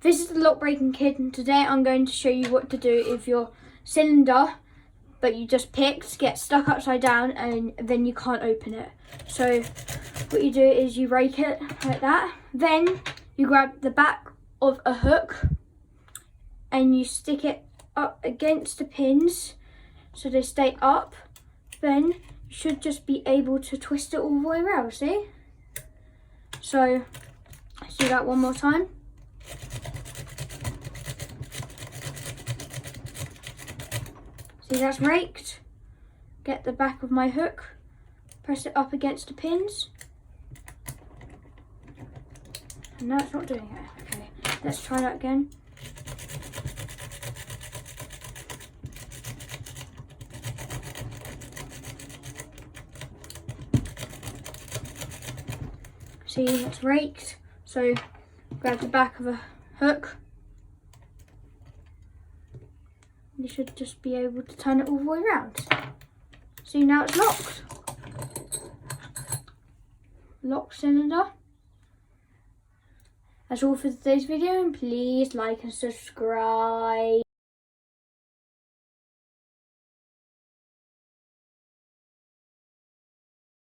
This is the lock breaking kit, and today I'm going to show you what to do if your cylinder, but you just picked, gets stuck upside down and then you can't open it. So what you do is you rake it like that, then you grab the back of a hook and you stick it up against the pins so they stay up. Then you should just be able to twist it all the way around, see? So let's do that one more time. See, that's raked. Get the back of my hook, press it up against the pins. And now it's not doing it. Okay, let's try that again. See, it's raked. So grab the back of a hook. You should just be able to turn it all the way around. See, now it's locked. Lock cylinder. That's all for today's video, and please like and subscribe.